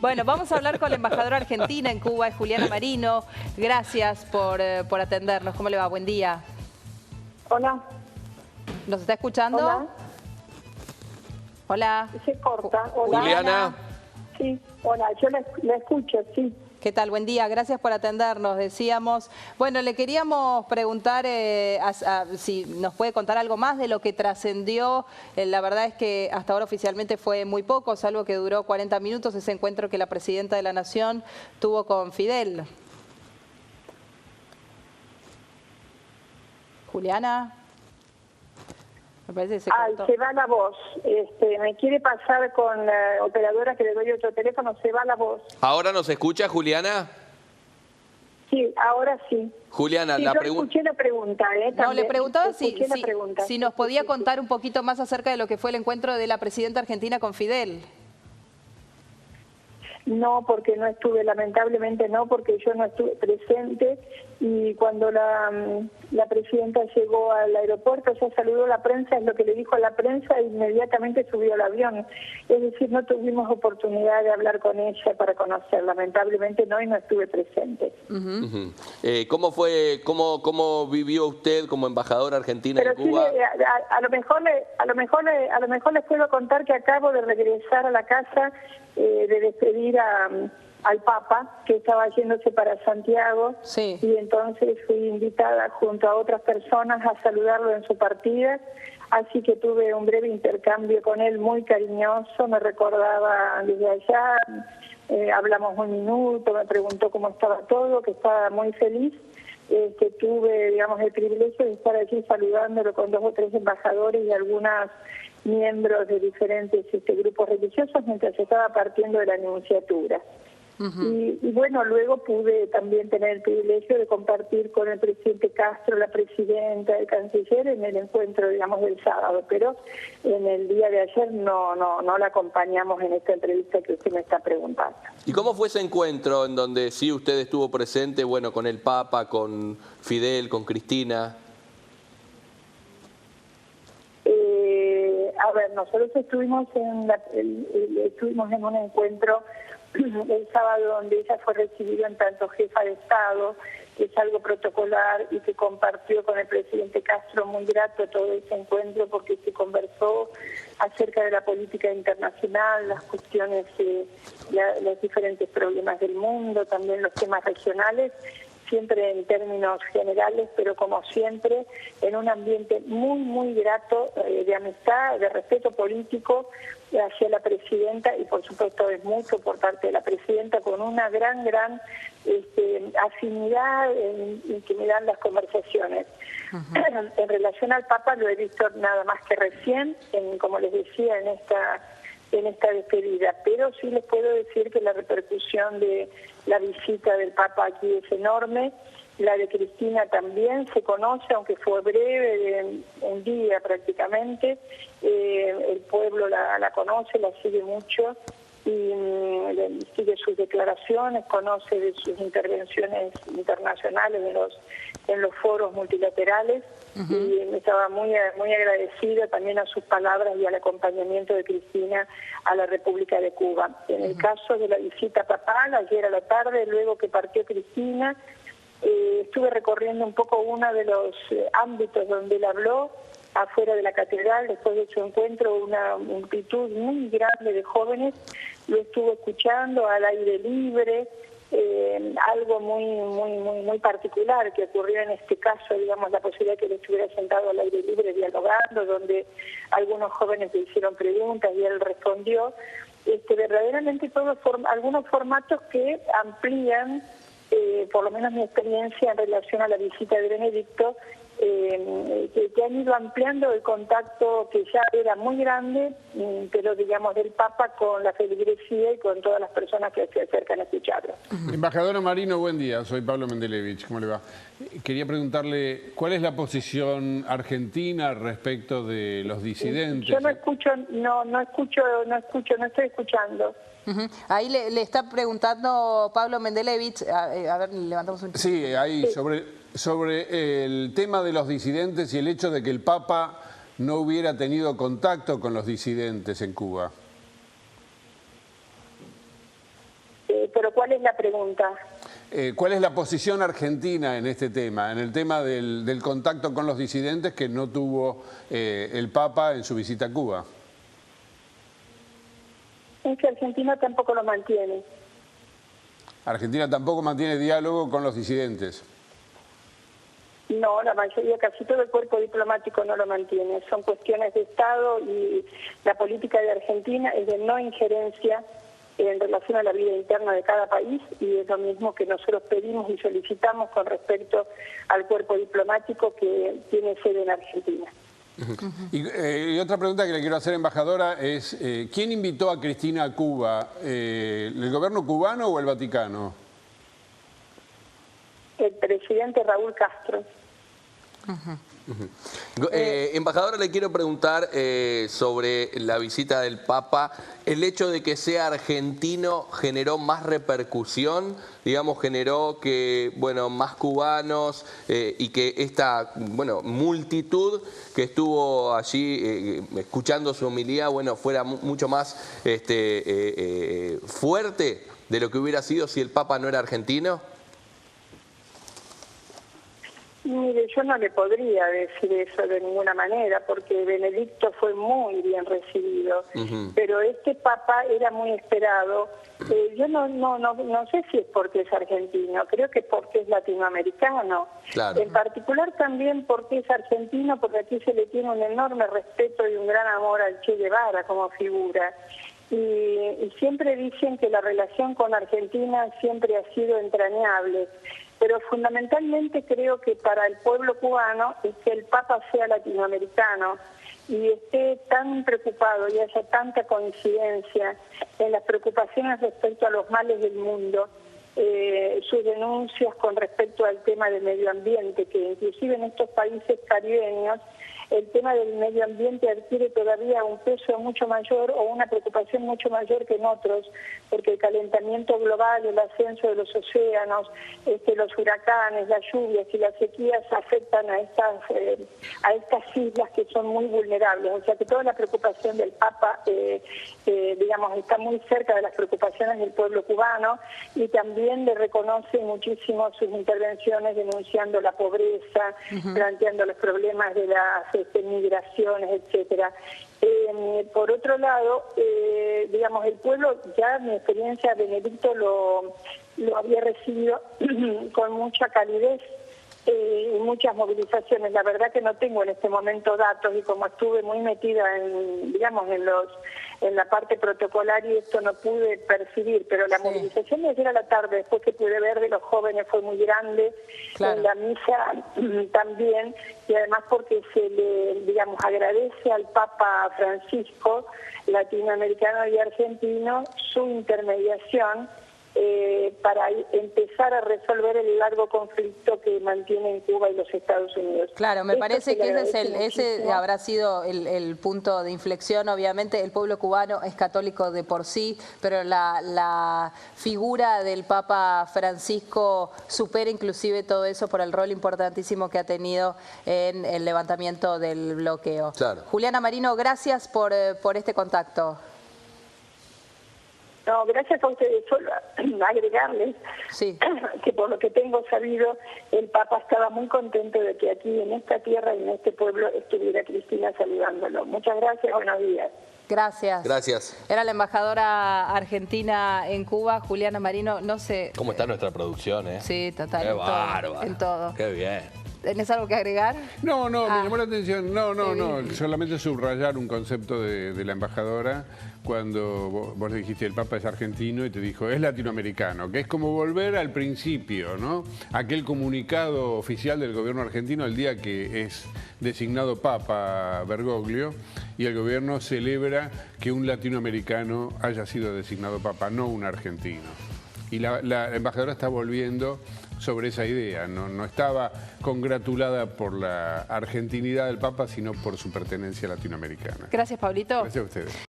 Bueno, vamos a hablar con la embajadora argentina en Cuba, es Juliana Marino. Gracias por atendernos. ¿Cómo le va? Buen día. Hola. ¿Nos está escuchando? Hola. Hola. Se corta. Hola. Juliana. Sí, hola, yo la escucho, sí. ¿Qué tal? Buen día, gracias por atendernos. Decíamos, bueno, le queríamos preguntar si nos puede contar algo más de lo que trascendió. La verdad es que hasta ahora oficialmente fue muy poco, salvo que duró 40 minutos ese encuentro que la Presidenta de la Nación tuvo con Fidel. Juliana. Me parece que se cortó. Se va la voz. Me quiere pasar con la operadora que le doy otro teléfono, se va la voz. ¿Ahora nos escucha, Juliana? Sí, ahora sí. Juliana, sí, la yo pregunta... escuché la pregunta. No, le preguntaba si nos podía Sí. contar un poquito más acerca de lo que fue el encuentro de la Presidenta Argentina con Fidel. No, porque no estuve, lamentablemente no, porque yo no estuve presente y cuando la presidenta llegó al aeropuerto, ya saludó a la prensa, es lo que le dijo a la prensa e inmediatamente subió al avión. Es decir, no tuvimos oportunidad de hablar con ella para conocer, lamentablemente no, y no estuve presente. ¿Cómo vivió usted como embajadora argentina en Cuba? Sí, a lo mejor les puedo contar que acabo de regresar a la casa de despedir al Papa, que estaba yéndose para Santiago, sí. Y entonces fui invitada junto a otras personas a saludarlo en su partida, así que tuve un breve intercambio con él muy cariñoso, me recordaba desde allá, hablamos un minuto, me preguntó cómo estaba todo, que estaba muy feliz, que tuve, digamos, el privilegio de estar aquí saludándolo con 2 o 3 embajadores y algunos miembros de diferentes grupos religiosos mientras estaba partiendo de la nunciatura. Y bueno, luego pude también tener el privilegio de compartir con el presidente Castro, la presidenta, el canciller en el encuentro, digamos, del sábado, pero en el día de ayer no la acompañamos en esta entrevista que usted me está preguntando. ¿Y cómo fue ese encuentro en donde sí usted estuvo presente, bueno, con el Papa, con Fidel, con Cristina? A ver, nosotros estuvimos en un encuentro el sábado donde ella fue recibida en tanto jefa de Estado, que es algo protocolar y que compartió con el presidente Castro, muy grato todo ese encuentro porque se conversó acerca de la política internacional, las cuestiones, los diferentes problemas del mundo, también los temas regionales, siempre en términos generales, pero como siempre en un ambiente muy, muy grato de amistad, de respeto político hacia la presidenta y por supuesto es mucho por parte de la presidenta con una gran afinidad en que me dan las conversaciones. En relación al Papa lo he visto nada más que recién, como les decía, en esta despedida, pero sí les puedo decir que la repercusión de la visita del Papa aquí es enorme, la de Cristina también se conoce, aunque fue breve, de un día prácticamente, el pueblo la conoce, la sigue mucho y sigue sus declaraciones, conoce de sus intervenciones internacionales en los foros multilaterales y me estaba muy agradecida también a sus palabras y al acompañamiento de Cristina a la República de Cuba. En el caso de la visita papal, ayer a la tarde, luego que partió Cristina, estuve recorriendo un poco uno de los ámbitos donde él habló, afuera de la catedral, después de su encuentro, una multitud muy grande de jóvenes, lo estuve escuchando al aire libre, algo muy particular que ocurrió en este caso, digamos, la posibilidad que él estuviera sentado al aire libre dialogando, donde algunos jóvenes le hicieron preguntas y él respondió, verdaderamente algunos formatos que amplían, por lo menos mi experiencia en relación a la visita de Benedicto, que han ido ampliando el contacto que ya era muy grande, pero digamos del Papa con la feligresía y con todas las personas que se acercan a escucharlo. Embajadora Marino, buen día, soy Pablo Mendelevich, ¿cómo le va? Quería preguntarle, ¿cuál es la posición argentina respecto de los disidentes? Yo no estoy escuchando. Ahí le está preguntando Pablo Mendelevich, a ver, levantamos un... Sí, ahí sobre el tema de los disidentes y el hecho de que el Papa no hubiera tenido contacto con los disidentes en Cuba. pero ¿cuál es la pregunta? ¿Cuál es la posición argentina en este tema, en el tema del contacto con los disidentes que no tuvo el Papa en su visita a Cuba? Es que Argentina tampoco lo mantiene. Argentina tampoco mantiene diálogo con los disidentes. No, la mayoría, casi todo el cuerpo diplomático no lo mantiene. Son cuestiones de Estado y la política de Argentina es de no injerencia en relación a la vida interna de cada país, y es lo mismo que nosotros pedimos y solicitamos con respecto al cuerpo diplomático que tiene sede en Argentina. Y otra pregunta que le quiero hacer, embajadora, es ¿quién invitó a Cristina a Cuba? ¿El gobierno cubano o el Vaticano? El presidente Raúl Castro. Embajadora, le quiero preguntar sobre la visita del Papa. ¿El hecho de que sea argentino generó más repercusión? Digamos, generó que, bueno, más cubanos y que esta, bueno, multitud que estuvo allí escuchando su homilía, bueno, fuera mucho más fuerte de lo que hubiera sido si el Papa no era argentino. Mire, yo no le podría decir eso de ninguna manera, porque Benedicto fue muy bien recibido, pero este Papa era muy esperado. Yo no sé si es porque es argentino, creo que porque es latinoamericano. Claro. En particular también porque es argentino, porque aquí se le tiene un enorme respeto y un gran amor al Che Guevara como figura. Y siempre dicen que la relación con Argentina siempre ha sido entrañable. Pero fundamentalmente creo que para el pueblo cubano es que el Papa sea latinoamericano y esté tan preocupado y haya tanta coincidencia en las preocupaciones respecto a los males del mundo, sus denuncias con respecto al tema del medio ambiente, que inclusive en estos países caribeños el tema del medio ambiente adquiere todavía un peso mucho mayor o una preocupación mucho mayor que en otros, porque el calentamiento global, el ascenso de los océanos, los huracanes, las lluvias y las sequías afectan a estas islas que son muy vulnerables. O sea que toda la preocupación del Papa, digamos, está muy cerca de las preocupaciones del pueblo cubano, y también le reconoce muchísimo sus intervenciones denunciando la pobreza, planteando los problemas de las migraciones, etcétera. Por otro lado, digamos, el pueblo, ya mi experiencia, Benedicto lo había recibido con mucha calidez y muchas movilizaciones. La verdad que no tengo en este momento datos, y como estuve muy metida en, digamos, en la parte protocolaria, esto no pude percibir, pero la movilización de ayer a la tarde, después que pude ver de los jóvenes, fue muy grande. Claro. En la misa también, y además porque se le, digamos, agradece al Papa Francisco, latinoamericano y argentino, su intermediación para empezar a resolver el largo conflicto que mantienen Cuba y los Estados Unidos. Claro, me parece que ese habrá sido el punto de inflexión. Obviamente el pueblo cubano es católico de por sí, pero la figura del Papa Francisco supera inclusive todo eso por el rol importantísimo que ha tenido en el levantamiento del bloqueo. Claro. Juliana Marino, gracias por este contacto. No, gracias a ustedes. Solo agregarles que por lo que tengo sabido, el Papa estaba muy contento de que aquí en esta tierra y en este pueblo estuviera Cristina saludándolo. Muchas gracias, buenos días. Gracias. Gracias. Era la embajadora argentina en Cuba, Juliana Marino. No sé. ¿Cómo está nuestra producción, Sí, total. Qué bárbaro. En todo. Qué bien. ¿Tenés algo que agregar? No, me llamó la atención. No. Solamente subrayar un concepto de la embajadora cuando vos le dijiste el Papa es argentino y te dijo es latinoamericano, que es como volver al principio, ¿no? Aquel comunicado oficial del gobierno argentino el día que es designado Papa Bergoglio, y el gobierno celebra que un latinoamericano haya sido designado Papa, no un argentino. Y la embajadora está volviendo sobre esa idea, no estaba congratulada por la argentinidad del Papa, sino por su pertenencia latinoamericana. Gracias, Pablito. Gracias a ustedes.